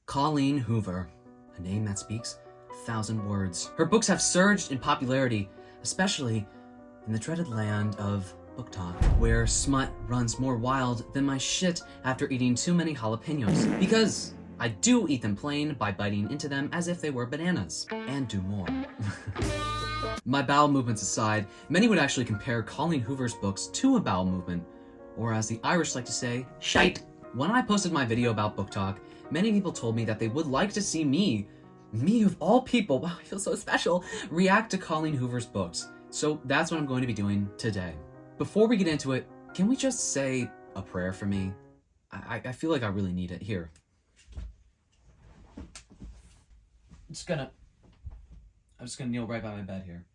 Colleen Hoover, a name that speaks 1,000 words. Her books have surged in popularity, especially in the dreaded land of BookTok, where smut runs more wild than my shit after eating too many jalapenos. Because I do eat them plain by biting into them as if they were bananas, and do more. My bowel movements aside, many would actually compare Colleen Hoover's books to a bowel movement, or as the Irish like to say, shite. When I posted my video about BookTok, many people told me that they would like to see me of all people, wow, I feel so special, react to Colleen Hoover's books. So that's what I'm going to be doing today. Before we get into it, can we just say a prayer for me? I feel like I really need it. Here. I'm just gonna kneel right by my bed here.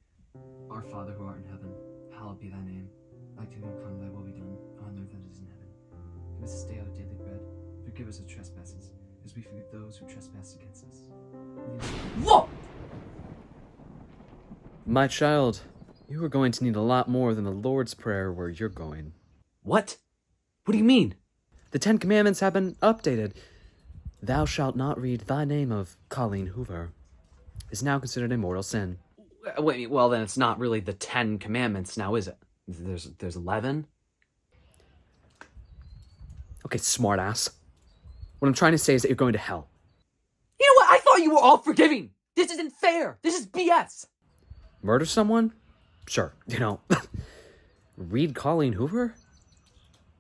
Our Father who art in heaven, hallowed be thy name. Thy kingdom come, thy will be done, on earth as it is in heaven. Give us this day our daily bread. Forgive us our trespasses, as we forgive those who trespass against us. Whoa! My child, you are going to need a lot more than the Lord's Prayer where you're going. What? What do you mean? The 10 Commandments have been updated. Thou shalt not read thy name of Colleen Hoover is now considered a mortal sin. Wait, well then it's not really the 10 Commandments now, is it? There's 11? Okay, smartass. What I'm trying to say is that you're going to hell. You know what? I thought you were all forgiving. This isn't fair. This is BS. Murder someone? Sure, read Colleen Hoover?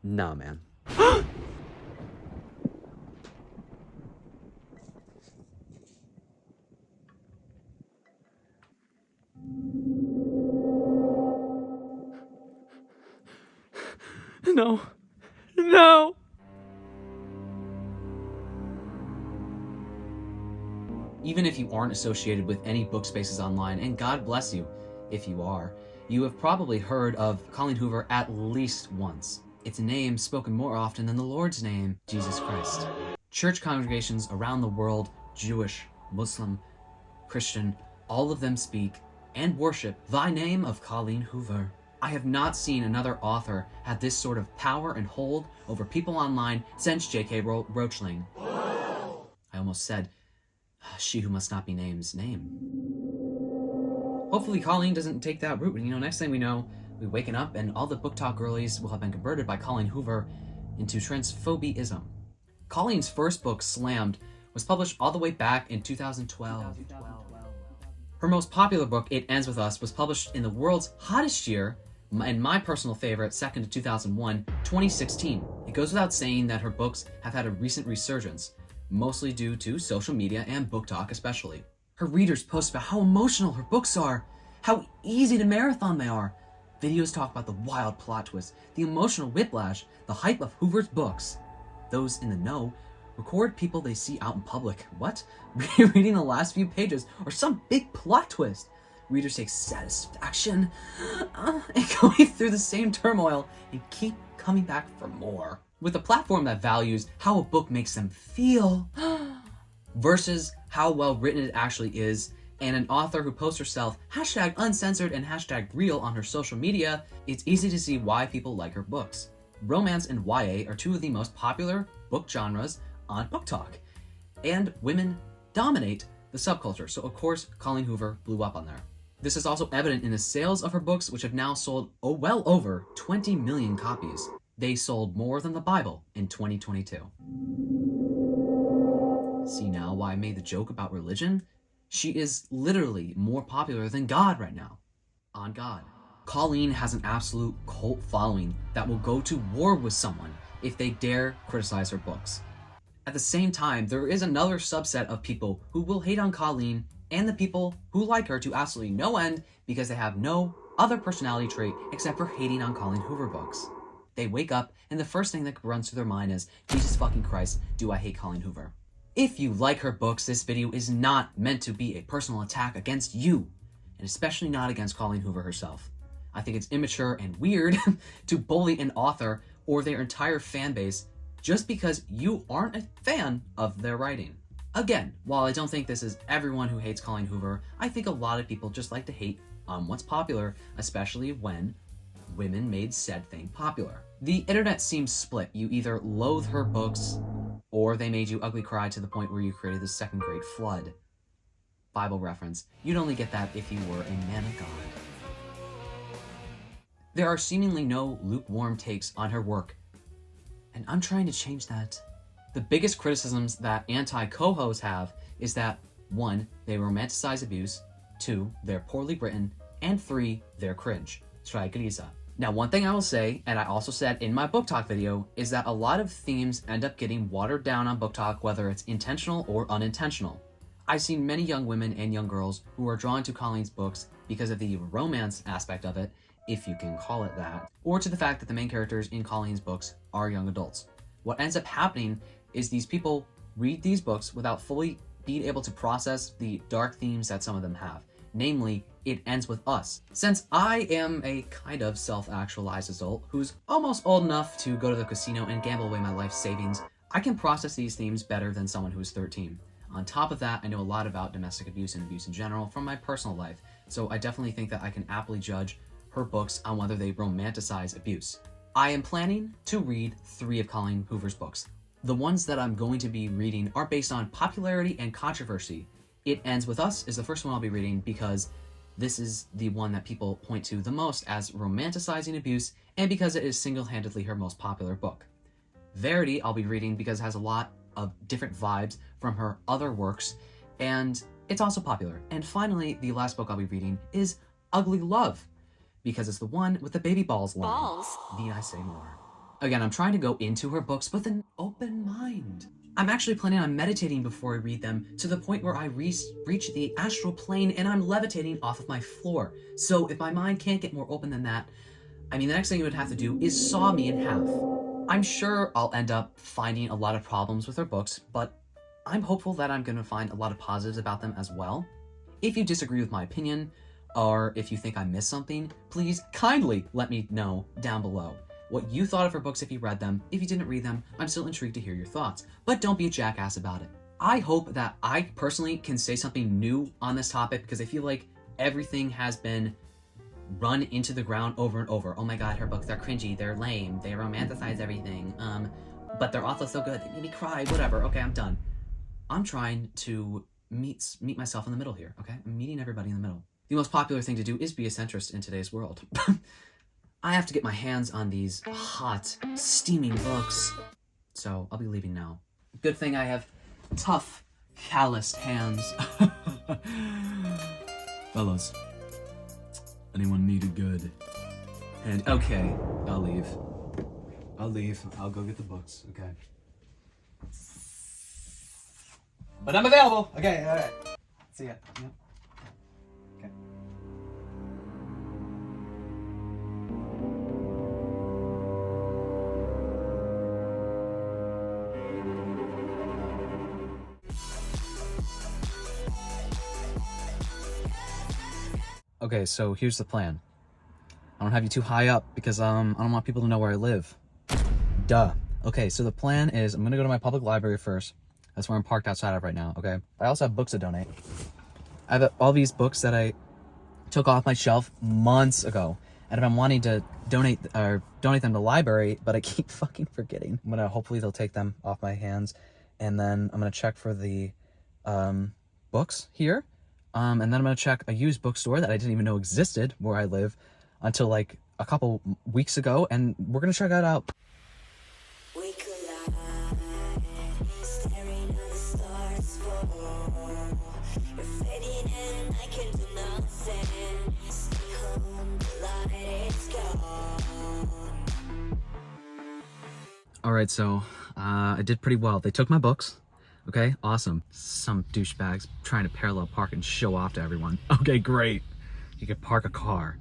Nah, man. No. No. Even if you aren't associated with any book spaces online, and God bless you if you are, you have probably heard of Colleen Hoover at least once. Its name spoken more often than the Lord's name, Jesus Christ. Church congregations around the world, Jewish, Muslim, Christian, all of them speak and worship thy name of Colleen Hoover. I have not seen another author have this sort of power and hold over people online since J.K. Rowling. I almost said, she who must not be named's name. Hopefully Colleen doesn't take that route. Next thing we know, we're waking up and all the BookTok girlies will have been converted by Colleen Hoover into transphobism. Colleen's first book, Slammed, was published all the way back in 2012. Her most popular book, It Ends With Us, was published in the world's hottest year, and my personal favorite, second to 2001, 2016. It goes without saying that her books have had a recent resurgence, mostly due to social media and BookTok especially. Her readers post about how emotional her books are, how easy to marathon they are. Videos talk about the wild plot twists, the emotional whiplash, the hype of Hoover's books. Those in the know record people they see out in public. What? Reading the last few pages or some big plot twist. Readers take satisfaction in going through the same turmoil and keep coming back for more. With a platform that values how a book makes them feel versus how well written it actually is, and an author who posts herself #uncensored and #real on her social media, it's easy to see why people like her books. Romance and YA are two of the most popular book genres on BookTok, and women dominate the subculture, so of course Colleen Hoover blew up on there. This is also evident in the sales of her books, which have now sold well over 20 million copies. They sold more than the Bible in 2022. See now why I made the joke about religion? She is literally more popular than God right now. On God. Colleen has an absolute cult following that will go to war with someone if they dare criticize her books. At the same time, there is another subset of people who will hate on Colleen and the people who like her to absolutely no end because they have no other personality trait except for hating on Colleen Hoover books. They wake up and the first thing that runs through their mind is, Jesus fucking Christ, do I hate Colleen Hoover? If you like her books, this video is not meant to be a personal attack against you, and especially not against Colleen Hoover herself. I think it's immature and weird to bully an author or their entire fan base just because you aren't a fan of their writing. Again, while I don't think this is everyone who hates Colleen Hoover, I think a lot of people just like to hate on what's popular, especially when women made said thing popular. The internet seems split. You either loathe her books or they made you ugly cry to the point where you created the second great flood. Bible reference. You'd only get that if you were a man of God. There are seemingly no lukewarm takes on her work, and I'm trying to change that. The biggest criticisms that anti-cohos have is that 1, they romanticize abuse, 2, they're poorly written, and 3, they're cringe. Strajkriza. Now, one thing I will say, and I also said in my BookTok video, is that a lot of themes end up getting watered down on BookTok, whether it's intentional or unintentional. I've seen many young women and young girls who are drawn to Colleen's books because of the romance aspect of it, if you can call it that, or to the fact that the main characters in Colleen's books are young adults. What ends up happening is these people read these books without fully being able to process the dark themes that some of them have. Namely, it ends with us. Since I am a kind of self-actualized adult who's almost old enough to go to the casino and gamble away my life savings, I can process these themes better than someone who's 13. On top of that, I know a lot about domestic abuse and abuse in general from my personal life, so I definitely think that I can aptly judge her books on whether they romanticize abuse. I am planning to read 3 of Colleen Hoover's books. The ones that I'm going to be reading are based on popularity and controversy. It Ends With Us is the first one I'll be reading because this is the one that people point to the most as romanticizing abuse, and because it is single-handedly her most popular book. Verity I'll be reading because it has a lot of different vibes from her other works, and it's also popular. And finally, the last book I'll be reading is Ugly Love, because it's the one with the baby balls line. Balls? Need I say more? Again, I'm trying to go into her books with an open mind. I'm actually planning on meditating before I read them to the point where I reach the astral plane and I'm levitating off of my floor. So if my mind can't get more open than that, I mean, the next thing you would have to do is saw me in half. I'm sure I'll end up finding a lot of problems with her books, but I'm hopeful that I'm going to find a lot of positives about them as well. If you disagree with my opinion, or if you think I missed something, please kindly let me know down below what you thought of her books if you read them. If you didn't read them, I'm still intrigued to hear your thoughts, but don't be a jackass about it. I hope that I personally can say something new on this topic because I feel like everything has been run into the ground over and over. Oh my god, her books are cringy, they're lame, they romanticize everything, but they're also so good, they made me cry, whatever. Okay, I'm done. I'm trying to meet myself in the middle here, okay? I'm meeting everybody in the middle. The most popular thing to do is be a centrist in today's world. I have to get my hands on these hot, steaming books. So I'll be leaving now. Good thing I have tough, calloused hands. Fellas, anyone need a good hand? Okay, I'll leave. I'll go get the books, okay? But I'm available! Okay, alright. See ya. Yep. Okay. Okay, so here's the plan. I don't have you too high up because I don't want people to know where I live. Duh. Okay, so the plan is I'm gonna go to my public library first. That's where I'm parked outside of right now, okay? I also have books to donate. I have all these books that I took off my shelf months ago, and I've been wanting to donate them to the library, but I keep fucking forgetting. Hopefully they'll take them off my hands, and then I'm gonna check for the books here. And then I'm gonna check a used bookstore that I didn't even know existed where I live until like a couple weeks ago, and we're gonna check that out. We collide, staring at the stars fall. You're fading and I can do nothing. Stay home, the light is gone. Alright, so I did pretty well. They took my books. Okay, awesome. Some douchebags trying to parallel park and show off to everyone. Okay, great. You could park a car.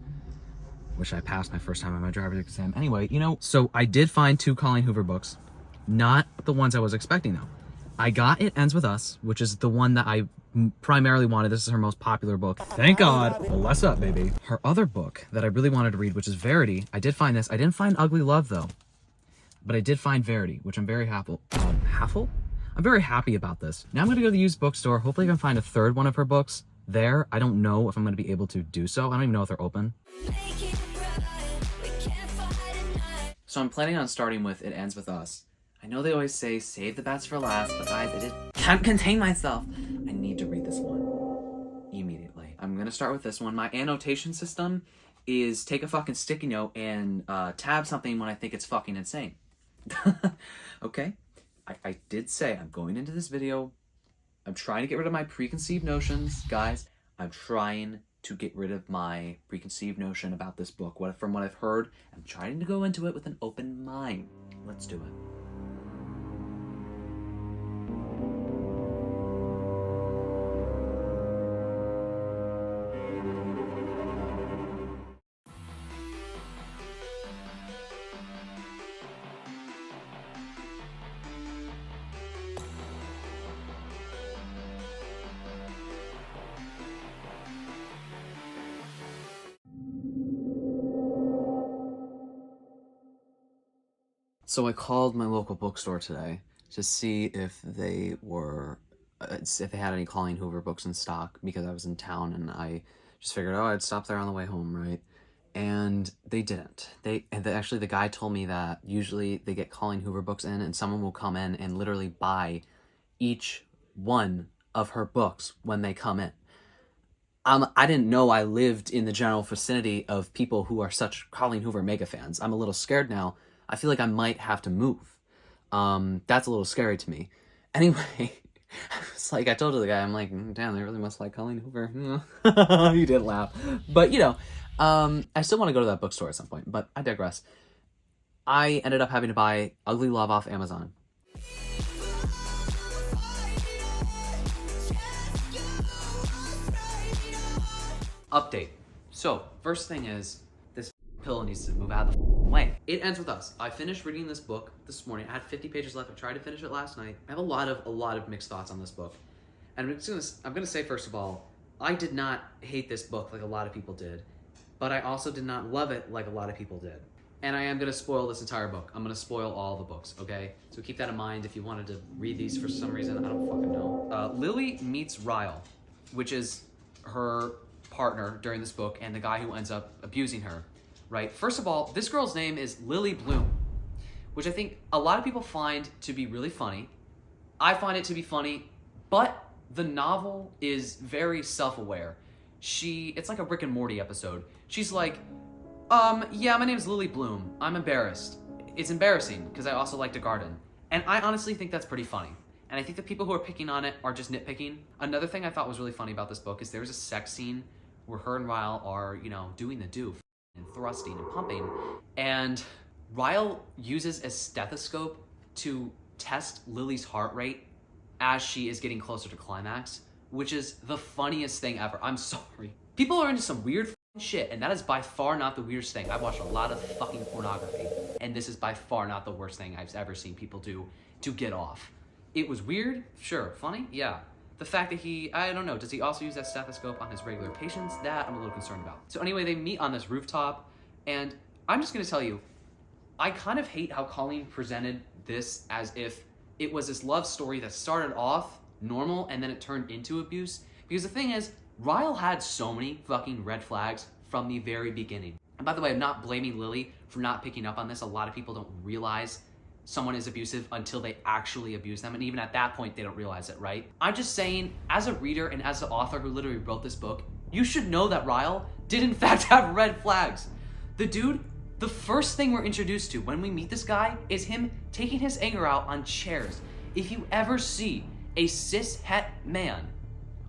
Wish I passed my first time on my driver's exam. Anyway, so I did find 2 Colleen Hoover books. Not the ones I was expecting, though. I got It Ends With Us, which is the one that I primarily wanted. This is her most popular book. Thank God. Bless up, baby. Her other book that I really wanted to read, which is Verity. I did find this. I didn't find Ugly Love, though. But I did find Verity, which I'm very happy. I'm very happy about this. Now I'm going to go to the used bookstore. Hopefully I can find a third one of her books there. I don't know if I'm going to be able to do so. I don't even know if they're open. So I'm planning on starting with It Ends With Us. I know they always say save the best for last, but guys, I just can't contain myself. I need to read this one immediately. I'm gonna start with this one. My annotation system is take a fucking sticky note and tab something when I think it's fucking insane. Okay? I did say I'm going into this video. I'm trying to get rid of my preconceived notions, guys. I'm trying to get rid of my preconceived notion about this book. From what I've heard, I'm trying to go into it with an open mind. Let's do it. So I called my local bookstore today to see if they were, if they had any Colleen Hoover books in stock, because I was in town and I just figured, oh, I'd stop there on the way home, right? And they didn't. Actually, the guy told me that usually they get Colleen Hoover books in and someone will come in and literally buy each one of her books when they come in. I didn't know I lived in the general vicinity of people who are such Colleen Hoover mega fans. I'm a little scared now. I feel like I might have to move. That's a little scary to me. Anyway, it's like I told the guy, I'm like, damn, they really must like Colleen Hoover. He did laugh. But, you know, I still want to go to that bookstore at some point, but I digress. I ended up having to buy Ugly Love off Amazon. Update. So, first thing is, this pill needs to move out of the way. It ends with us. I finished reading this book this morning. I had 50 pages left. I tried to finish it last night. I have a lot of mixed thoughts on this book. And I'm gonna say, first of all, I did not hate this book like a lot of people did, but I also did not love it like a lot of people did. And I am gonna spoil this entire book. I'm gonna spoil all the books, okay? So keep that in mind if you wanted to read these for some reason. I don't fucking know. Lily meets Ryle, which is her partner during this book and the guy who ends up abusing her, right? First of all, this girl's name is Lily Bloom, which I think a lot of people find to be really funny. I find it to be funny, but the novel is very self-aware. It's like a Rick and Morty episode. She's like, yeah, my name's Lily Bloom. I'm embarrassed. It's embarrassing because I also like to garden. And I honestly think that's pretty funny. And I think the people who are picking on it are just nitpicking. Another thing I thought was really funny about this book is there's a sex scene where her and Ryle are, you know, doing the do and thrusting and pumping. And Ryle uses a stethoscope to test Lily's heart rate as she is getting closer to climax, which is the funniest thing ever. I'm sorry. People are into some weird shit, and that is by far not the weirdest thing. I've watched a lot of fucking pornography, and this is by far not the worst thing I've ever seen people do to get off. It was weird, sure. Funny, yeah. The fact that I don't know, does he also use that stethoscope on his regular patients? That I'm a little concerned about. So anyway, they meet on this rooftop, and I'm just gonna tell you, I kind of hate how Colleen presented this as if it was this love story that started off normal and then it turned into abuse. Because the thing is, Ryle had so many fucking red flags from the very beginning. And by the way, I'm not blaming Lily for not picking up on this. A lot of people don't realize someone is abusive until they actually abuse them, and even at that point they don't realize it, right? I'm just saying, as a reader and as the author who literally wrote this book, you should know that Ryle did in fact have red flags. The dude, the first thing we're introduced to when we meet this guy is him taking his anger out on chairs. If you ever see a cis-het man,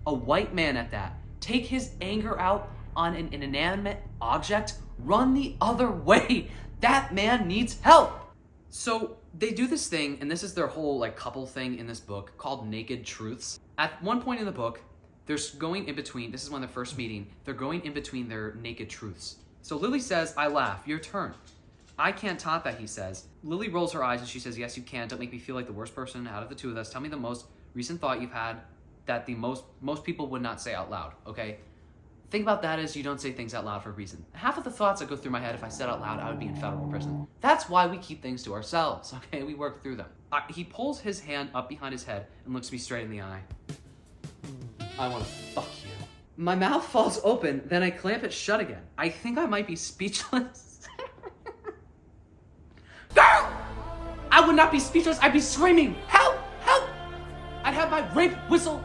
a white man at that, take his anger out on an inanimate object, run the other way. That man needs help. So they do this thing, and this is their whole like couple thing in this book called Naked Truths. At one point in the book, they're going in between, this is when they're first meeting, they're going in between their naked truths. So Lily says, I laugh, your turn. I can't top that, he says. Lily rolls her eyes and she says, yes, you can. Don't make me feel like the worst person out of the two of us. Tell me the most recent thought you've had that the most people would not say out loud, okay? Think about that as you don't say things out loud for a reason. Half of the thoughts that go through my head, if I said out loud, I would be in federal prison. That's why we keep things to ourselves, okay? We work through them. He pulls his hand up behind his head and looks me straight in the eye. I want to fuck you. My mouth falls open, then I clamp it shut again. I think I might be speechless. Girl! I I would not be speechless. I'd be screaming, help, help. I'd have my rape whistle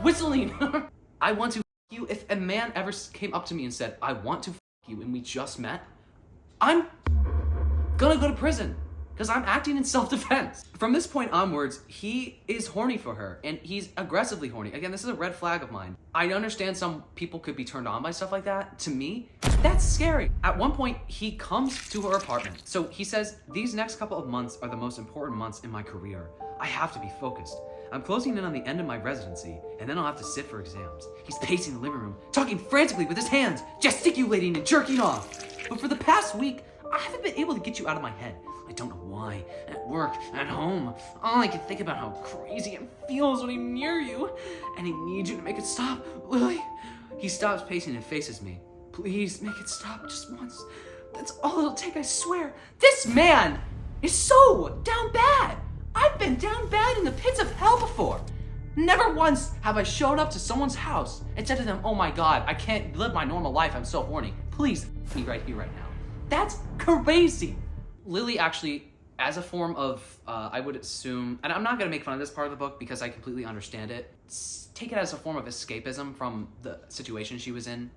whistling. I want to f you. If a man ever came up to me and said, I want to f you, and we just met, I'm gonna go to prison because I'm acting in self-defense. From this point onwards, he is horny for her, and he's aggressively horny. Again, this is a red flag of mine. I understand some people could be turned on by stuff like that. To me, that's scary. At one point, he comes to her apartment. So he says, these next couple of months are the most important months in my career. I have to be focused. I'm closing in on the end of my residency, and then I'll have to sit for exams. He's pacing the living room, talking frantically with his hands, gesticulating and jerking off. But for the past week, I haven't been able to get you out of my head. I don't know why. At work, at home, all I can think about how crazy it feels when I'm near you, and I need you to make it stop, Lily. He stops pacing and faces me. Please make it stop just once. That's all it'll take, I swear. This man is so down bad. I've been down bad in the pits of hell before. Never once have I showed up to someone's house and said to them, oh my God, I can't live my normal life, I'm so horny. Please, f me right here, right now. That's crazy. Lily actually, as a form of, I would assume, and I'm not gonna make fun of this part of the book because I completely understand it. Take it as a form of escapism from the situation she was in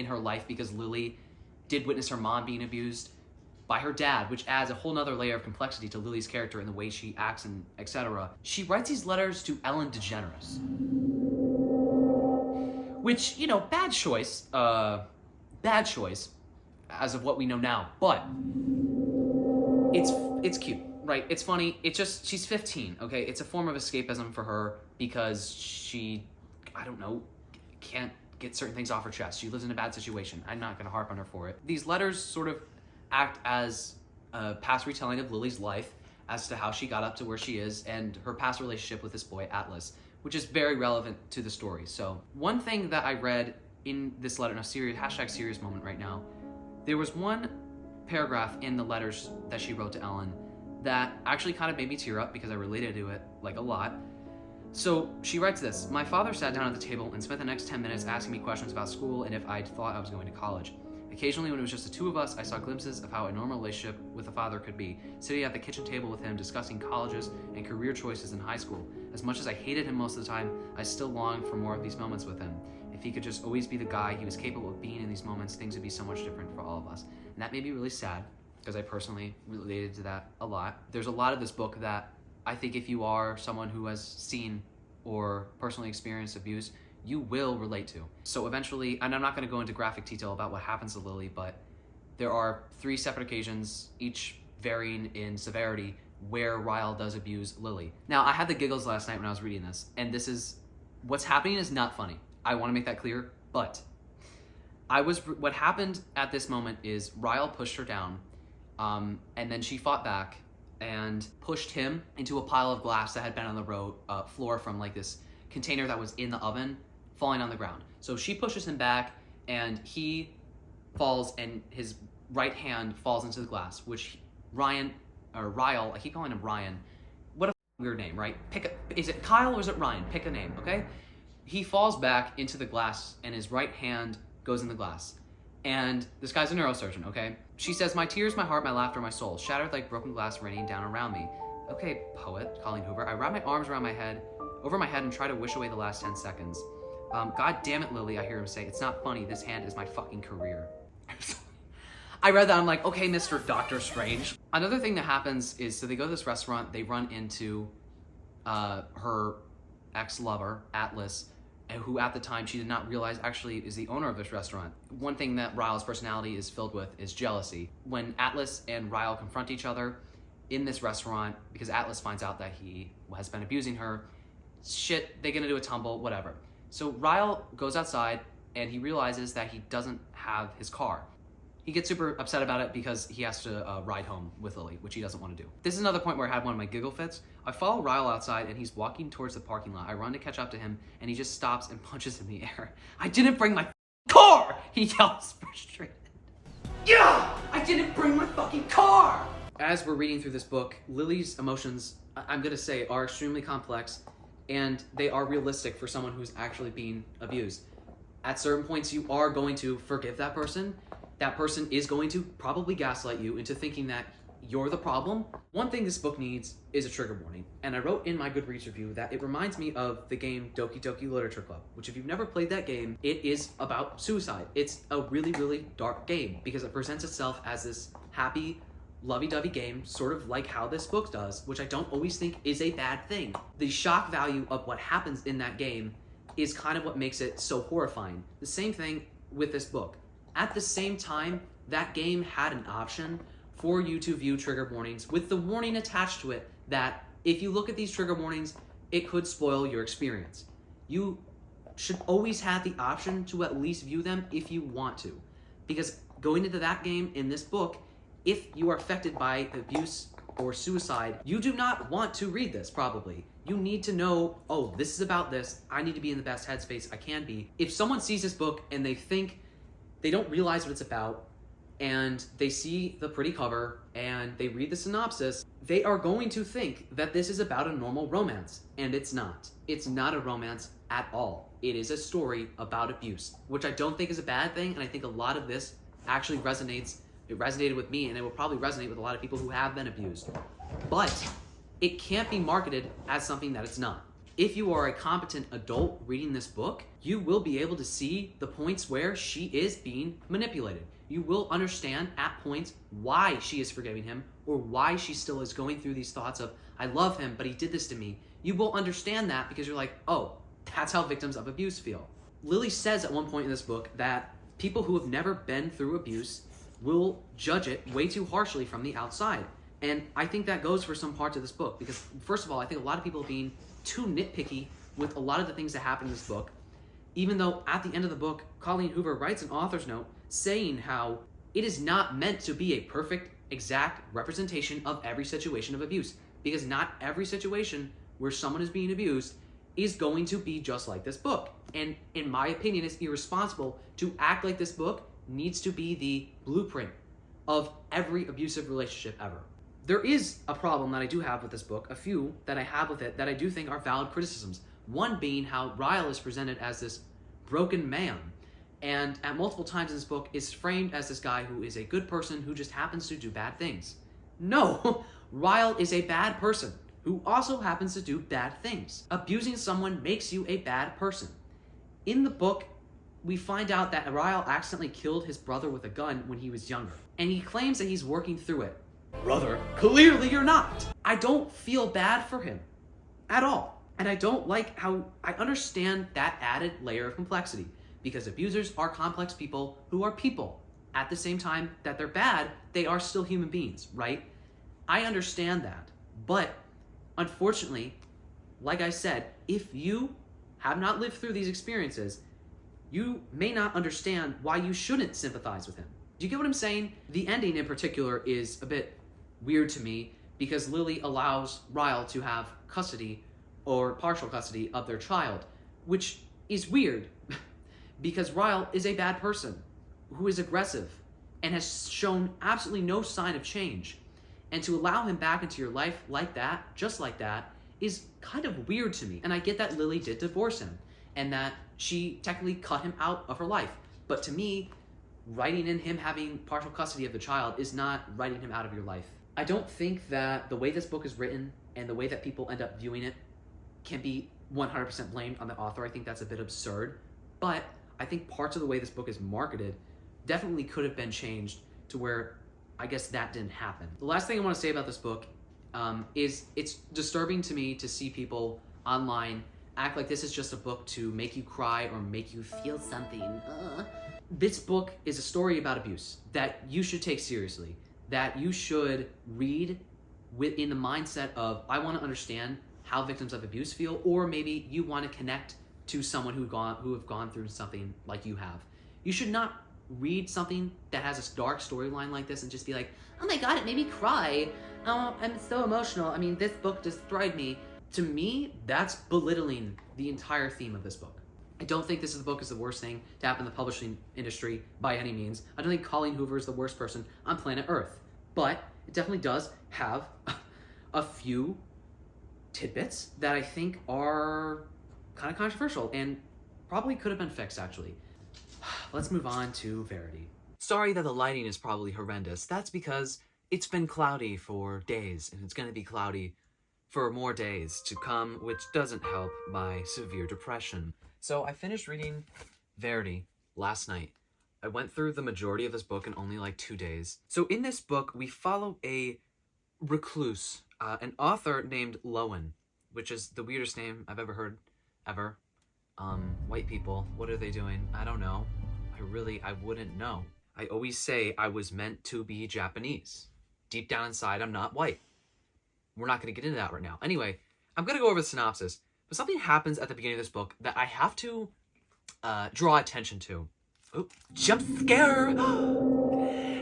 her life, because Lily did witness her mom being abused by her dad, which adds a whole nother layer of complexity to Lily's character and the way she acts and etc. She writes these letters to Ellen DeGeneres, which, you know, bad choice as of what we know now, but it's cute, right? It's funny. It's just, she's 15, okay? It's a form of escapism for her because she, I don't know, can't get certain things off her chest. She lives in a bad situation. I'm not gonna harp on her for it. These letters sort of act as a past retelling of Lily's life as to how she got up to where she is and her past relationship with this boy, Atlas, which is very relevant to the story. So one thing that I read in this letter, in a serious, #serious moment right now, there was one paragraph in the letters that she wrote to Ellen that actually kind of made me tear up because I related to it like a lot. So she writes this: my father sat down at the table and spent the next 10 minutes asking me questions about school and if I thought I was going to college. Occasionally, when it was just the two of us, I saw glimpses of how a normal relationship with a father could be, sitting at the kitchen table with him, discussing colleges and career choices in high school. As much as I hated him most of the time, I still longed for more of these moments with him. If he could just always be the guy he was capable of being in these moments, things would be so much different for all of us. And that made me really sad, because I personally related to that a lot. There's a lot of this book that I think if you are someone who has seen or personally experienced abuse, you will relate to. So eventually, and I'm not going to go into graphic detail about what happens to Lily, but there are 3 separate occasions, each varying in severity, where Ryle does abuse Lily. Now, I had the giggles last night when I was reading this, and this is, what's happening is not funny. I want to make that clear, but what happened at this moment is Ryle pushed her down, and then she fought back and pushed him into a pile of glass that had been on the floor from like this container that was in the oven, falling on the ground. So she pushes him back, and he falls, and his right hand falls into the glass, which Ryle, I keep calling him Ryan. What a weird name, right? Is it Kyle or is it Ryan? Pick a name, okay? He falls back into the glass, and his right hand goes in the glass. And this guy's a neurosurgeon, okay? She says, my tears, my heart, my laughter, my soul, shattered like broken glass raining down around me. Okay, poet, Colleen Hoover. I wrap my arms around my head, over my head, and try to wish away the last 10 seconds. God damn it, Lily, I hear him say. It's not funny. This hand is my fucking career. I read that. I'm like, okay, Mr. Doctor Strange. Another thing that happens is, so they go to this restaurant. They run into her ex-lover, Atlas, who at the time she did not realize actually is the owner of this restaurant. One thing that Ryle's personality is filled with is jealousy. When Atlas and Ryle confront each other in this restaurant, because Atlas finds out that he has been abusing her, shit, they're gonna do a tumble, whatever. So Ryle goes outside and he realizes that he doesn't have his car. He gets super upset about it because he has to ride home with Lily, which he doesn't want to do. This is another point where I had one of my giggle fits. I follow Ryle outside and he's walking towards the parking lot. I run to catch up to him and he just stops and punches in the air. I didn't bring my car! He yells frustrated. Yeah! I didn't bring my fucking car! As we're reading through this book, Lily's emotions, I'm gonna say, are extremely complex, and they are realistic for someone who's actually being abused. At certain points, you are going to forgive that person. That person is going to probably gaslight you into thinking that you're the problem. One thing this book needs is a trigger warning, and I wrote in my Goodreads review that it reminds me of the game Doki Doki Literature Club, which if you've never played that game, it is about suicide. It's a really, really dark game because it presents itself as this happy, lovey-dovey game, sort of like how this book does, which I don't always think is a bad thing. The shock value of what happens in that game is kind of what makes it so horrifying. The same thing with this book. At the same time, that game had an option for you to view trigger warnings with the warning attached to it that if you look at these trigger warnings, it could spoil your experience. You should always have the option to at least view them if you want to. Because going into that game in this book, if you are affected by abuse or suicide, you do not want to read this, probably. You need to know, oh, this is about this. I need to be in the best headspace I can be. If someone sees this book and they don't realize what it's about, and they see the pretty cover and they read the synopsis, they are going to think that this is about a normal romance, and it's not. It's not a romance at all. It is a story about abuse, which I don't think is a bad thing, and I think a lot of this actually resonates. It resonated with me, and it will probably resonate with a lot of people who have been abused. But it can't be marketed as something that it's not. If you are a competent adult reading this book, you will be able to see the points where she is being manipulated. You will understand at points why she is forgiving him, or why she still is going through these thoughts of, I love him, but he did this to me. You will understand that because you're like, oh, that's how victims of abuse feel. Lily says at one point in this book that people who have never been through abuse will judge it way too harshly from the outside. And I think that goes for some parts of this book because, first of all, I think a lot of people are being too nitpicky with a lot of the things that happen in this book, even though at the end of the book, Colleen Hoover writes an author's note saying how it is not meant to be a perfect, exact representation of every situation of abuse, because not every situation where someone is being abused is going to be just like this book. And in my opinion, it's irresponsible to act like this book needs to be the blueprint of every abusive relationship ever. There is a problem that I do have with this book, a few that I have with it that I do think are valid criticisms. One being how Ryle is presented as this broken man, and at multiple times in this book is framed as this guy who is a good person who just happens to do bad things. No, Ryle is a bad person who also happens to do bad things. Abusing someone makes you a bad person. In the book, we find out that Ryle accidentally killed his brother with a gun when he was younger, and he claims that he's working through it. Brother, clearly you're not. I don't feel bad for him at all. And I don't like how I understand that added layer of complexity, because abusers are complex people who are people. At the same time that they're bad, they are still human beings, right? I understand that. But unfortunately, like I said, if you have not lived through these experiences, you may not understand why you shouldn't sympathize with him. Do you get what I'm saying? The ending in particular is a bit weird to me because Lily allows Ryle to have custody or partial custody of their child, which is weird because Ryle is a bad person who is aggressive and has shown absolutely no sign of change. And to allow him back into your life like that, just like that, is kind of weird to me. And I get that Lily did divorce him and that she technically cut him out of her life. But to me, writing in him having partial custody of the child is not writing him out of your life. I don't think that the way this book is written and the way that people end up viewing it can be 100% blamed on the author. I think that's a bit absurd. But I think parts of the way this book is marketed definitely could have been changed to where I guess that didn't happen. The last thing I want to say about this book is it's disturbing to me to see people online act like this is just a book to make you cry or make you feel something. This book is a story about abuse that you should take seriously, that you should read in the mindset of, I want to understand how victims of abuse feel, or maybe you want to connect to someone who have gone through something like you have. You should not read something that has a dark storyline like this and just be like, oh my god, it made me cry. Oh, I'm so emotional. I mean, this book destroyed me. To me, that's belittling the entire theme of this book. I don't think this book is the worst thing to happen in the publishing industry by any means. I don't think Colleen Hoover is the worst person on planet Earth. But it definitely does have a few tidbits that I think are kind of controversial and probably could have been fixed, actually. Let's move on to Verity. Sorry that the lighting is probably horrendous. That's because it's been cloudy for days, and it's going to be cloudy for more days to come, which doesn't help my severe depression. So I finished reading Verity last night. I went through the majority of this book in only like 2 days. So in this book, we follow a recluse, an author named Lowen, which is the weirdest name I've ever heard, ever. White people, what are they doing? I don't know. I wouldn't know. I always say I was meant to be Japanese. Deep down inside, I'm not white. We're not going to get into that right now. Anyway, I'm going to go over the synopsis. But something happens at the beginning of this book that I have to draw attention to. Oh, jump scare!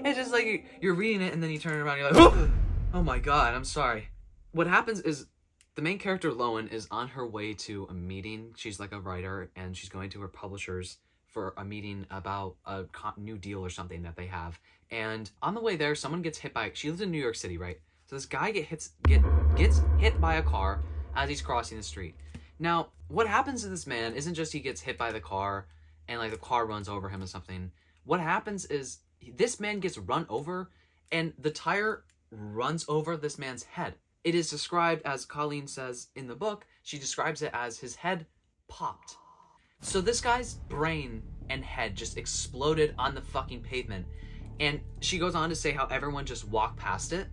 It's just like you're reading it and then you turn around and you're like, oh my god, I'm sorry. What happens is the main character, Lowen, is on her way to a meeting. She's like a writer and she's going to her publishers for a meeting about a new deal or something that they have. And on the way there, someone gets hit by... She lives in New York City, right? So this guy gets hit by a car as he's crossing the street. Now, what happens to this man isn't just he gets hit by the car and like the car runs over him or something. What happens is this man gets run over and the tire runs over this man's head. It is described, as Colleen says in the book, she describes it as his head popped. So this guy's brain and head just exploded on the fucking pavement. And she goes on to say how everyone just walked past it.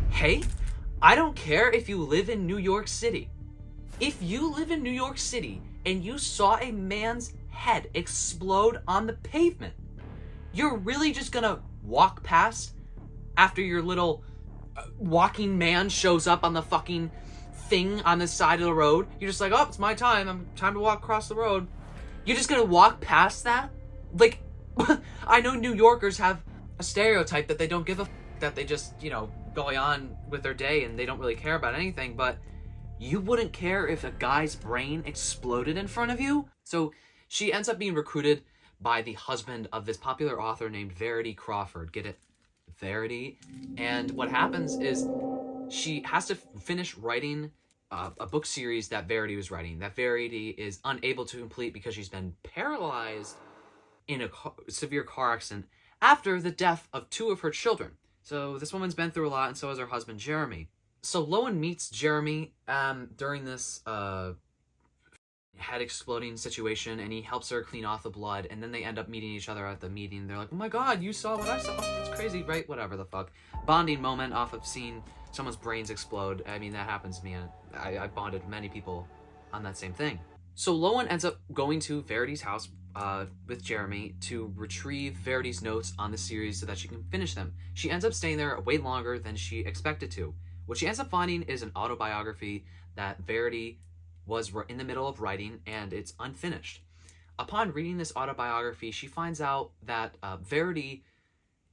Hey, I don't care if you live in New York City. If you live in New York City and you saw a man's head explode on the pavement, you're really just gonna walk past after your little walking man shows up on the fucking thing on the side of the road? You're just like, oh, it's my time. Time to walk across the road. You're just gonna walk past that? Like, I know New Yorkers have a stereotype that they don't give a that they just, going on with their day and they don't really care about anything, but you wouldn't care if a guy's brain exploded in front of you? So she ends up being recruited by the husband of this popular author named Verity Crawford. Get it? Verity. And what happens is she has to finish writing a book series that Verity was writing, that Verity is unable to complete because she's been paralyzed in a severe car accident after the death of 2 of her children. So this woman's been through a lot, and so has her husband, Jeremy. So Lowen meets Jeremy during this head exploding situation, and he helps her clean off the blood, and then they end up meeting each other at the meeting. They're like, oh my god, you saw what I saw. It's crazy, right? Whatever the fuck. Bonding moment off of seeing someone's brains explode. I mean, that happens to me. I bonded with many people on that same thing. So Lowen ends up going to Verity's house with Jeremy to retrieve Verity's notes on the series so that she can finish them. She ends up staying there way longer than she expected to. What she ends up finding is an autobiography that Verity was in the middle of writing, and it's unfinished. Upon reading this autobiography, she finds out that Verity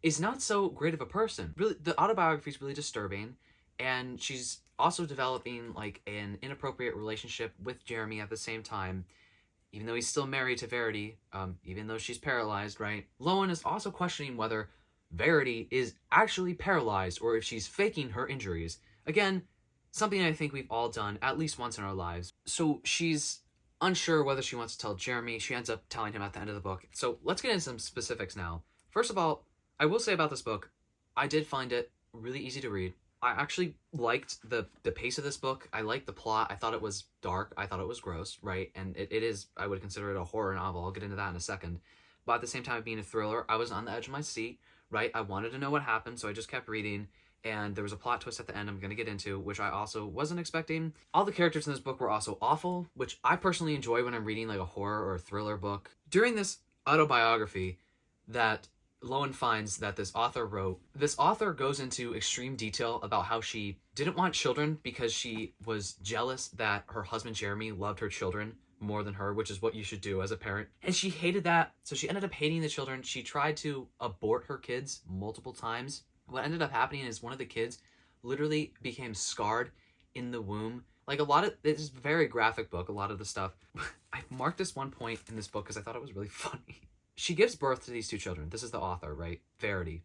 is not so great of a person. Really, the autobiography is really disturbing, and she's also developing like an inappropriate relationship with Jeremy at the same time, even though he's still married to Verity, even though she's paralyzed, right? Lowen is also questioning whether Verity is actually paralyzed or if she's faking her injuries. Again, something I think we've all done at least once in our lives. So she's unsure whether she wants to tell Jeremy. She ends up telling him at the end of the book. So let's get into some specifics now. First of all, I will say about this book, I did find it really easy to read. I actually liked the pace of this book. I liked the plot. I thought it was dark. I thought it was gross, right? And it is, I would consider it a horror novel. I'll get into that in a second. But at the same time, being a thriller, I was on the edge of my seat, right? I wanted to know what happened, so I just kept reading. And there was a plot twist at the end I'm going to get into, which I also wasn't expecting. All the characters in this book were also awful, which I personally enjoy when I'm reading like a horror or a thriller book. During this autobiography that Lowen finds that this author wrote, this author goes into extreme detail about how she didn't want children because she was jealous that her husband Jeremy loved her children more than her, which is what you should do as a parent. And she hated that, so she ended up hating the children. She tried to abort her kids multiple times. What ended up happening is one of the kids literally became scarred in the womb. Like it's a very graphic book, a lot of the stuff. I marked this one point in this book because I thought it was really funny. She gives birth to these 2 children. This is the author, right? Verity.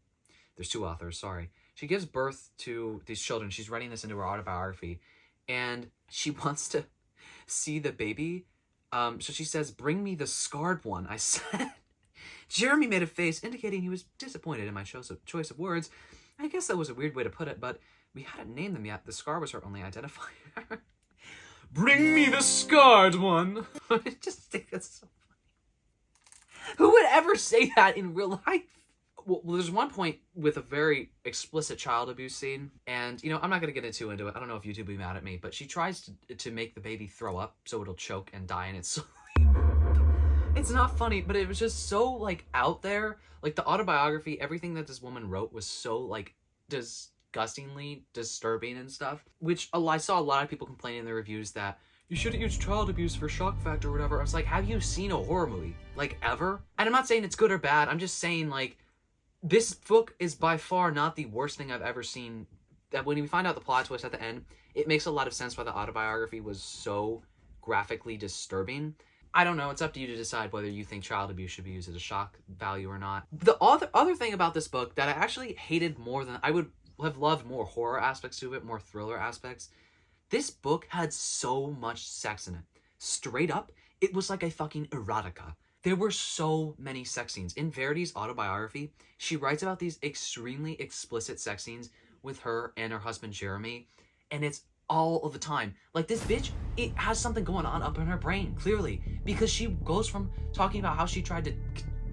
There's 2 authors, sorry. She gives birth to these children. She's writing this into her autobiography. And she wants to see the baby. So she says, bring me the scarred one. I said, Jeremy made a face indicating he was disappointed in my choice of words. I guess that was a weird way to put it, but we hadn't named them yet. The scar was her only identifier. Bring me the scarred one. I just think that's so funny. Who would ever say that in real life? Well, there's one point with a very explicit child abuse scene, and, you know, I'm not going to get too into it. I don't know if YouTube will be mad at me, but she tries to make the baby throw up so it'll choke and die, and it's it's not funny, but it was just so, like, out there. Like, the autobiography, everything that this woman wrote was so, like, disgustingly disturbing and stuff, which I saw a lot of people complaining in the reviews that you shouldn't use child abuse for shock factor or whatever. I was like, have you seen a horror movie? Like, ever? And I'm not saying it's good or bad. I'm just saying, like, this book is by far not the worst thing I've ever seen. That when we find out the plot twist at the end, it makes a lot of sense why the autobiography was so graphically disturbing. I don't know. It's up to you to decide whether you think child abuse should be used as a shock value or not. The other thing about this book that I actually hated more than I would have loved more horror aspects to it, more thriller aspects. This book had so much sex in it. Straight up, it was like a fucking erotica. There were so many sex scenes. In Verity's autobiography, she writes about these extremely explicit sex scenes with her and her husband Jeremy, and it's all of the time. Like, this bitch, it has something going on up in her brain, clearly, because she goes from talking about how she tried to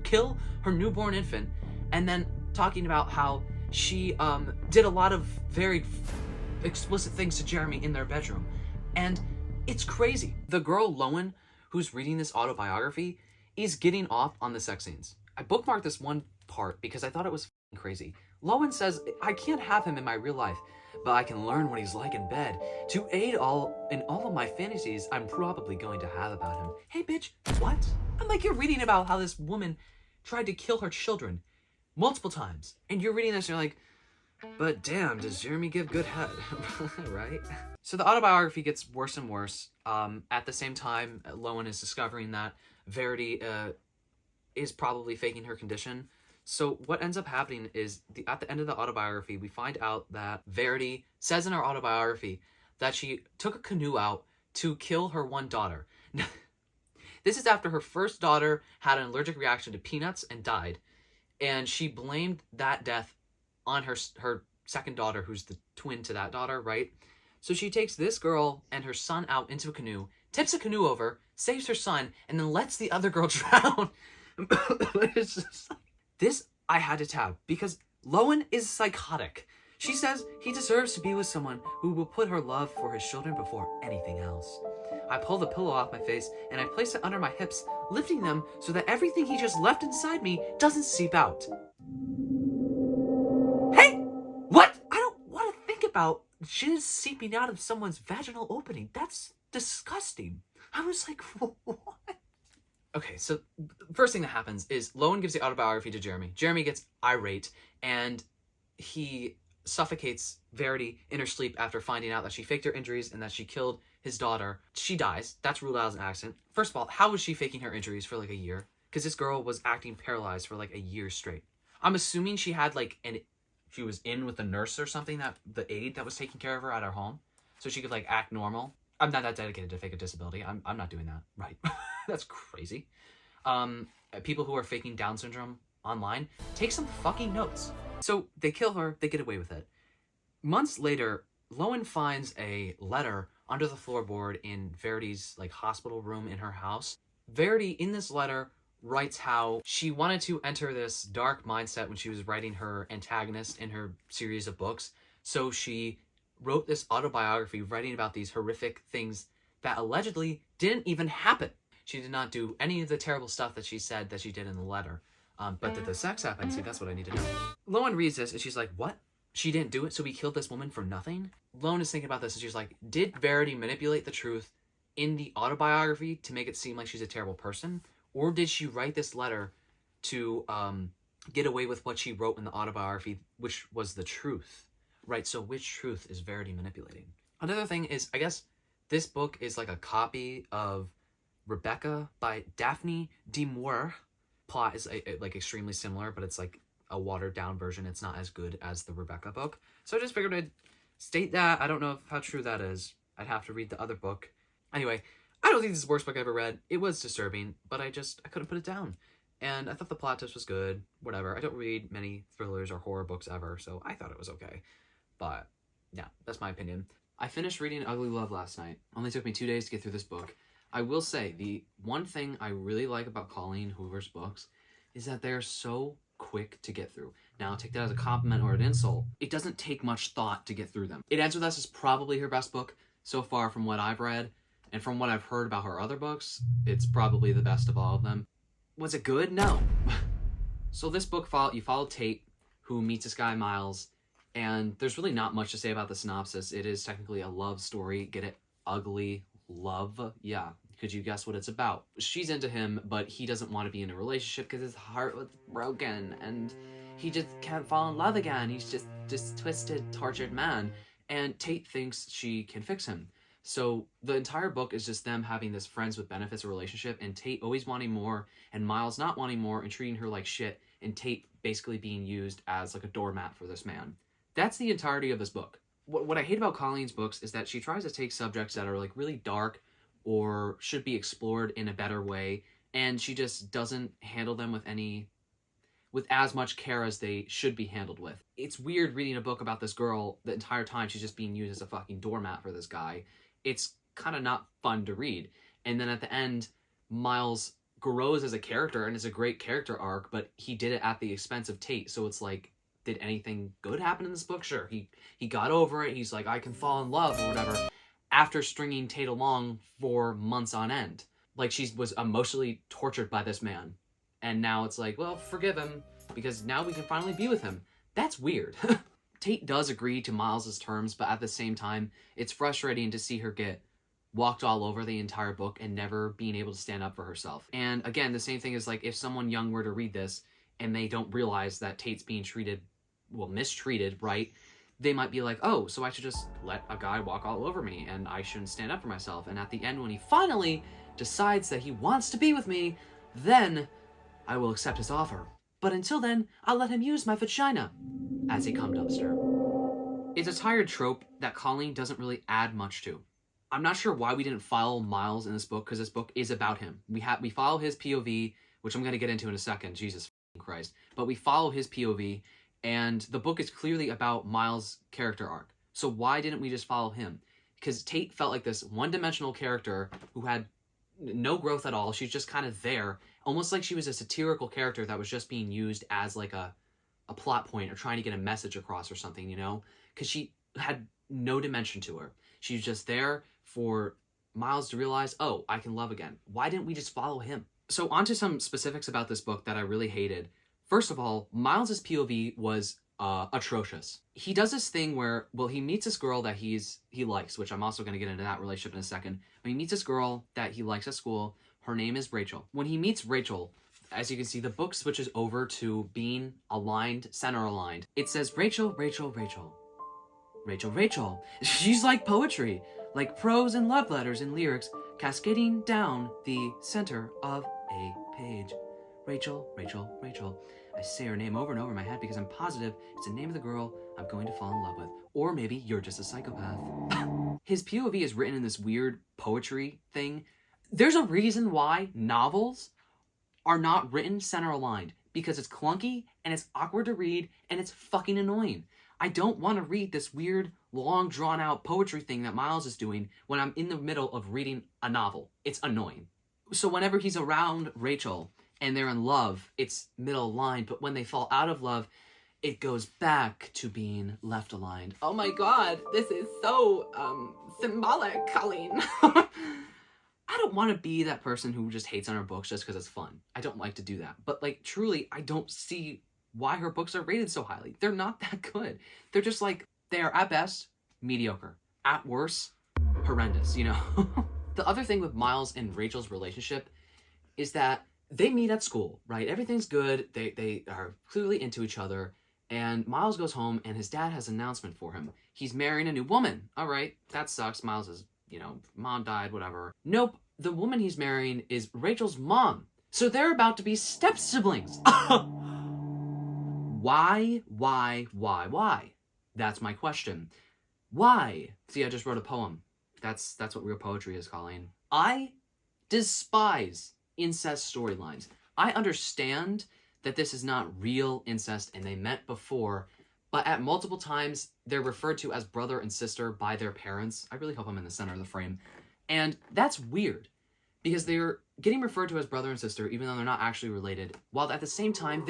kill her newborn infant, and then talking about how she did a lot of very explicit things to Jeremy in their bedroom. And it's crazy. The girl, Lowen, who's reading this autobiography, is getting off on the sex scenes. I bookmarked this one part because I thought it was crazy. Lowen says, I can't have him in my real life, but I can learn what he's like in bed to aid in all of my fantasies I'm probably going to have about him. Hey, bitch, what? I'm like, you're reading about how this woman tried to kill her children multiple times, and you're reading this and you're like, but damn, does Jeremy give good head? Right? So the autobiography gets worse and worse. At the same time, Lowen is discovering that Verity is probably faking her condition. So what ends up happening is, at the end of the autobiography, we find out that Verity says in her autobiography that she took a canoe out to kill her one daughter. This is after her first daughter had an allergic reaction to peanuts and died. And she blamed that death on her second daughter, who's the twin to that daughter, right? So she takes this girl and her son out into a canoe, tips a canoe over, saves her son, and then lets the other girl drown. It's just like, this I had to tab, because Lowen is psychotic. She says he deserves to be with someone who will put her love for his children before anything else. I pull the pillow off my face and I place it under my hips, lifting them so that everything he just left inside me doesn't seep out. Hey! What? I don't want to think about jizz seeping out of someone's vaginal opening. That's disgusting. I was like, what? Okay, so the first thing that happens is Lowen gives the autobiography to Jeremy. Jeremy gets irate, and he suffocates Verity in her sleep after finding out that she faked her injuries and that she killed his daughter. She dies. That's ruled out as an accident. First of all, how was she faking her injuries for like a year? Because this girl was acting paralyzed for like a year straight. I'm assuming she had like she was in with the nurse or something, that the aide that was taking care of her at her home, so she could like act normal. I'm not that dedicated to fake a disability. I'm not doing that. Right. That's crazy. People who are faking Down syndrome online, take some fucking notes. So they kill her. They get away with it. Months later, Lowen finds a letter under the floorboard in Verity's like hospital room in her house. Verity, in this letter, writes how she wanted to enter this dark mindset when she was writing her antagonist in her series of books. So she wrote this autobiography writing about these horrific things that allegedly didn't even happen. She did not do any of the terrible stuff that she said that she did in the letter. But did the sex happen? See, that's what I need to know. Lowen reads this and she's like, what? She didn't do it, so we killed this woman for nothing? Lowen is thinking about this and she's like, did Verity manipulate the truth in the autobiography to make it seem like she's a terrible person? Or did she write this letter to get away with what she wrote in the autobiography, which was the truth? Right, so which truth is Verity manipulating? Another thing is, I guess this book is like a copy of Rebecca by Daphne du Maurier. Plot is like extremely similar, but it's like a watered down version. It's not as good as the Rebecca book. So I just figured I'd state that. I don't know how true that is. I'd have to read the other book. Anyway, I don't think this is the worst book I ever read. It was disturbing, but I couldn't put it down. And I thought the plot twist was good, whatever. I don't read many thrillers or horror books ever, so I thought it was okay. But, yeah, that's my opinion. I finished reading Ugly Love last night. Only took me 2 days to get through this book. I will say, the one thing I really like about Colleen Hoover's books is that they're so quick to get through. Now, take that as a compliment or an insult. It doesn't take much thought to get through them. It Ends With Us is probably her best book so far from what I've read, and from what I've heard about her other books, it's probably the best of all of them. Was it good? No. So this book, you follow Tate, who meets this guy, Miles, and there's really not much to say about the synopsis. It is technically a love story. Get it? Ugly love? Yeah. Could you guess what it's about? She's into him, but he doesn't want to be in a relationship because his heart was broken, and he just can't fall in love again. He's just this twisted, tortured man, and Tate thinks she can fix him. So the entire book is just them having this friends with benefits relationship, and Tate always wanting more, and Miles not wanting more and treating her like shit, and Tate basically being used as like a doormat for this man. That's the entirety of this book. What I hate about Colleen's books is that she tries to take subjects that are like really dark or should be explored in a better way, and she just doesn't handle them with as much care as they should be handled with. It's weird reading a book about this girl the entire time she's just being used as a fucking doormat for this guy. It's kind of not fun to read. And then at the end, Miles grows as a character and is a great character arc, but he did it at the expense of Tate. So it's like, did anything good happen in this book? Sure, he got over it. He's like, I can fall in love or whatever, after stringing Tate along for months on end. Like, she was emotionally tortured by this man. And now it's like, well, forgive him, because now we can finally be with him. That's weird. Tate does agree to Miles's terms, but at the same time, it's frustrating to see her get walked all over the entire book and never being able to stand up for herself. And again, the same thing is like if someone young were to read this and they don't realize that Tate's being mistreated, right? They might be like, oh, so I should just let a guy walk all over me and I shouldn't stand up for myself. And at the end, when he finally decides that he wants to be with me, then I will accept his offer. But until then, I'll let him use my vagina as a cum dumpster. It's a tired trope that Colleen doesn't really add much to. I'm not sure why we didn't follow Miles in this book, because this book is about him. We follow his POV, which I'm going to get into in a second, Jesus Christ. But we follow his POV, and the book is clearly about Miles' character arc. So why didn't we just follow him? Because Tate felt like this one-dimensional character who had no growth at all. She's just kind of there, almost like she was a satirical character that was just being used as like a plot point or trying to get a message across or something, you know? Because she had no dimension to her. She was just there for Miles to realize, oh, I can love again. Why didn't we just follow him? So on to some specifics about this book that I really hated. First of all, Miles's POV was atrocious. He does this thing where, well, he meets this girl that he likes, which I'm also going to get into that relationship in a second. But he meets this girl that he likes at school. Her name is Rachel. When he meets Rachel, as you can see, the book switches over to being aligned, center aligned. It says, Rachel, Rachel, Rachel. Rachel, Rachel. She's like poetry, like prose and love letters and lyrics cascading down the center of a page. Rachel, Rachel, Rachel. I say her name over and over in my head because I'm positive it's the name of the girl I'm going to fall in love with. Or maybe you're just a psychopath. His POV is written in this weird poetry thing. There's a reason why novels are not written center aligned, because it's clunky and it's awkward to read and it's fucking annoying. I don't want to read this weird, long, drawn-out poetry thing that Miles is doing when I'm in the middle of reading a novel. It's annoying. So whenever he's around Rachel and they're in love, it's middle aligned, but when they fall out of love, it goes back to being left aligned. Oh my god, this is so, symbolic, Colleen. I don't want to be that person who just hates on her books just because it's fun. I don't like to do that. But, like, truly, I don't see why her books are rated so highly. They're not that good. They're just, like, they are, at best, mediocre. At worst, horrendous, you know? The other thing with Miles and Rachel's relationship is that they meet at school, right? Everything's good. They are clearly into each other. And Miles goes home, and his dad has an announcement for him. He's marrying a new woman. All right, that sucks. Miles is, you know, mom died, whatever. Nope, the woman he's marrying is Rachel's mom. So they're about to be step-siblings. Why? That's my question. Why? See, I just wrote a poem. That's what real poetry is, Colleen. I despise incest storylines. I understand that this is not real incest and they met before, but at multiple times they're referred to as brother and sister by their parents. I really hope I'm in the center of the frame. And that's weird because they're getting referred to as brother and sister even though they're not actually related, while at the same time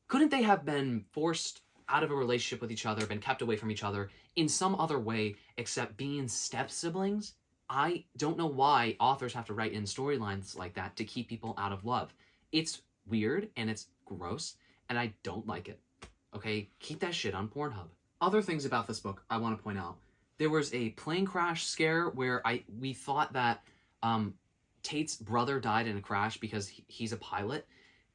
couldn't they have been forced out of a relationship with each other, been kept away from each other in some other way except being step-siblings? I don't know why authors have to write in storylines like that to keep people out of love. It's weird and it's gross and I don't like it. Okay, keep that shit on Pornhub. Other things about this book I want to point out. There was a plane crash scare where we thought that Tate's brother died in a crash because he's a pilot.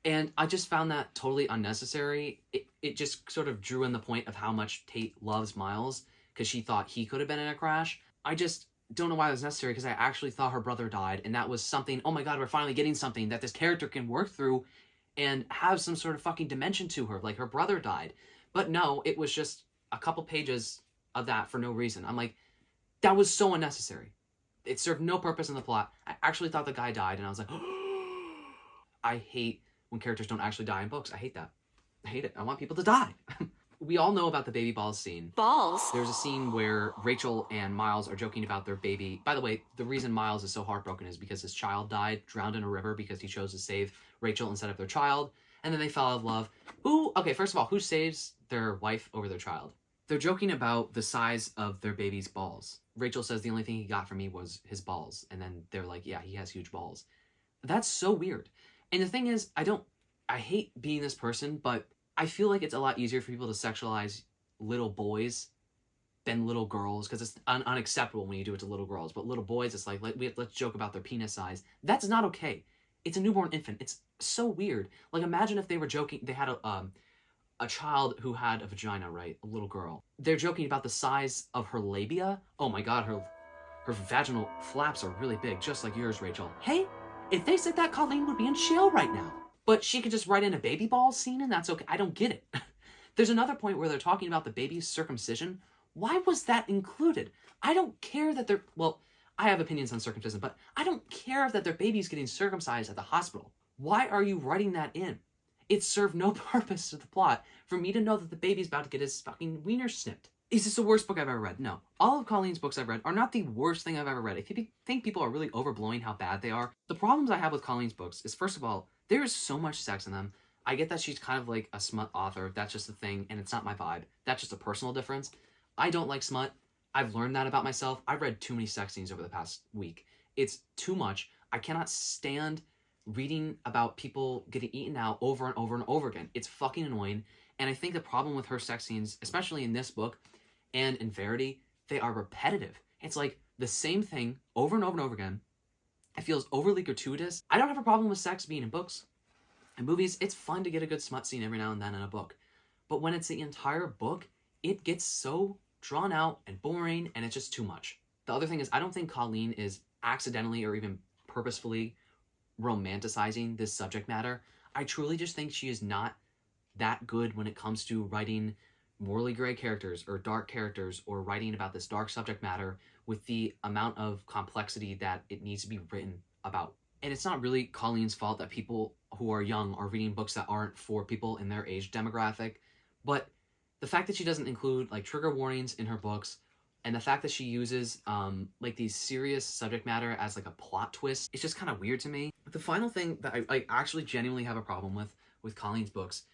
And I just found that totally unnecessary. It just sort of drew in the point of how much Tate loves Miles because she thought he could have been in a crash. I just don't know why it was necessary because I actually thought her brother died. And that was something, oh my God, we're finally getting something that this character can work through and have some sort of fucking dimension to her. Like her brother died. But no, it was just a couple pages of that for no reason. I'm like, that was so unnecessary. It served no purpose in the plot. I actually thought the guy died and I was like, I hate when characters don't actually die in books. I hate that. I hate it. I want people to die. We all know about the baby balls scene. Balls. There's a scene where Rachel and Miles are joking about their baby. By the way, the reason Miles is so heartbroken is because his child died, drowned in a river because he chose to save Rachel instead of their child. And then they fell out of love. Okay, first of all, who saves their wife over their child? They're joking about the size of their baby's balls. Rachel says the only thing he got from me was his balls. And then they're like, yeah, he has huge balls. That's so weird. And the thing is, I hate being this person, but I feel like it's a lot easier for people to sexualize little boys than little girls because it's unacceptable when you do it to little girls. But little boys, it's like, let's joke about their penis size. That's not okay. It's a newborn infant. It's so weird. Like, imagine if they were joking, they had a child who had a vagina, right? A little girl. They're joking about the size of her labia. Oh my God, her vaginal flaps are really big, just like yours, Rachel. Hey, if they said that, Colleen would be in jail right now. But she could just write in a baby ball scene and that's okay. I don't get it. There's another point where they're talking about the baby's circumcision. Why was that included? I don't care that I have opinions on circumcision, but I don't care that their baby's getting circumcised at the hospital. Why are you writing that in? It served no purpose to the plot for me to know that the baby's about to get his fucking wiener snipped. Is this the worst book I've ever read? No. All of Colleen's books I've read are not the worst thing I've ever read. If you think people are really overblowing how bad they are, the problems I have with Colleen's books is, first of all, there is so much sex in them. I get that she's kind of like a smut author. That's just the thing, and it's not my vibe. That's just a personal difference. I don't like smut. I've learned that about myself. I've read too many sex scenes over the past week. It's too much. I cannot stand reading about people getting eaten out over and over and over again. It's fucking annoying. And I think the problem with her sex scenes, especially in this book and in Verity, they are repetitive. It's like the same thing over and over and over again. It feels overly gratuitous. I don't have a problem with sex being in books. In movies, it's fun to get a good smut scene every now and then in a book. But when it's the entire book, it gets so drawn out and boring, and it's just too much. The other thing is, I don't think Colleen is accidentally or even purposefully romanticizing this subject matter. I truly just think she is not that good when it comes to writing morally gray characters or dark characters or writing about this dark subject matter with the amount of complexity that it needs to be written about. And it's not really Colleen's fault that people who are young are reading books that aren't for people in their age demographic, but the fact that she doesn't include like trigger warnings in her books and the fact that she uses like these serious subject matter as like a plot twist, it's just kind of weird to me. But the final thing that I actually genuinely have a problem with Colleen's books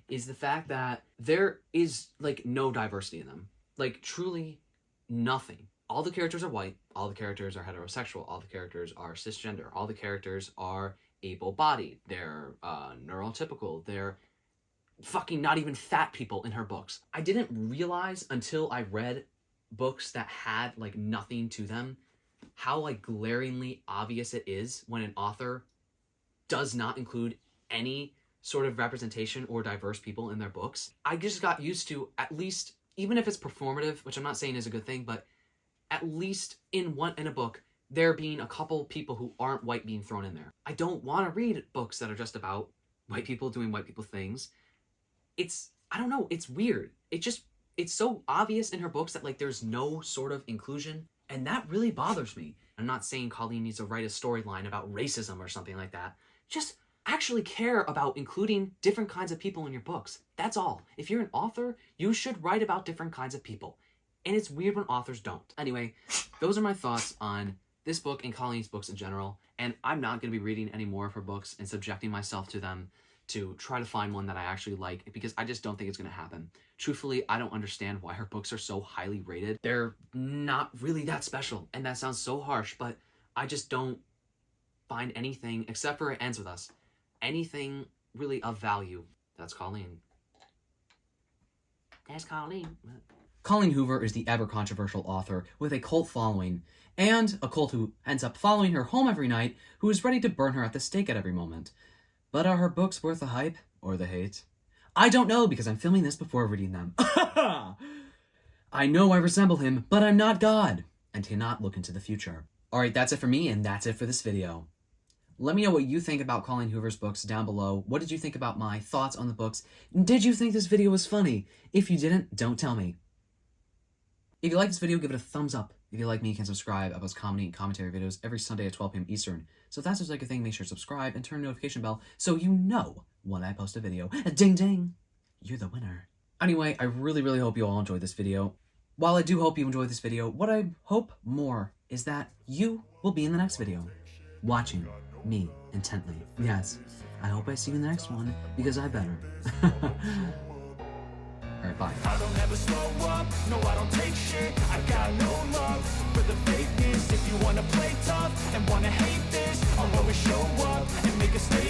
is the fact that there is like no diversity in them. Like truly nothing. All the characters are white, all the characters are heterosexual, all the characters are cisgender, all the characters are able-bodied, they're neurotypical, they're fucking not even fat people in her books. I didn't realize until I read books that had like nothing to them how like glaringly obvious it is when an author does not include any sort of representation or diverse people in their books. I just got used to, at least, even if it's performative, which I'm not saying is a good thing, but at least in a book, there being a couple people who aren't white being thrown in there. I don't want to read books that are just about white people doing white people things. I don't know, it's weird. It's so obvious in her books that like there's no sort of inclusion, and that really bothers me. I'm not saying Colleen needs to write a storyline about racism or something like that. Just actually care about including different kinds of people in your books. That's all. If you're an author, you should write about different kinds of people. And it's weird when authors don't. Anyway, those are my thoughts on this book and Colleen's books in general. And I'm not going to be reading any more of her books and subjecting myself to them to try to find one that I actually like, because I just don't think it's going to happen. Truthfully, I don't understand why her books are so highly rated. They're not really that special, and that sounds so harsh, but I just don't find anything, except for It Ends With Us, anything really of value. That's Colleen. That's Colleen. Colleen Hoover is the ever-controversial author with a cult following, and a cult who ends up following her home every night, who is ready to burn her at the stake at every moment. But are her books worth the hype or the hate? I don't know, because I'm filming this before reading them. I know I resemble him, but I'm not God, and cannot look into the future. Alright, that's it for me, and that's it for this video. Let me know what you think about Colleen Hoover's books down below. What did you think about my thoughts on the books? Did you think this video was funny? If you didn't, don't tell me. If you like this video, give it a thumbs up. If you like me, you can subscribe. I post comedy and commentary videos every Sunday at 12 p.m. Eastern. So if that sounds like a thing, make sure to subscribe and turn the notification bell so you know when I post a video. Ding ding! You're the winner. Anyway, I really hope you all enjoyed this video. While I do hope you enjoyed this video, what I hope more is that you will be in the next video, watching me intently. Yes, I hope I see you in the next one, because I better. Alright, bye. I don't ever slow up, no I don't take shit. I got no love for the fakeness. If you wanna play tough and wanna hate this, I'll always show up and make a statement.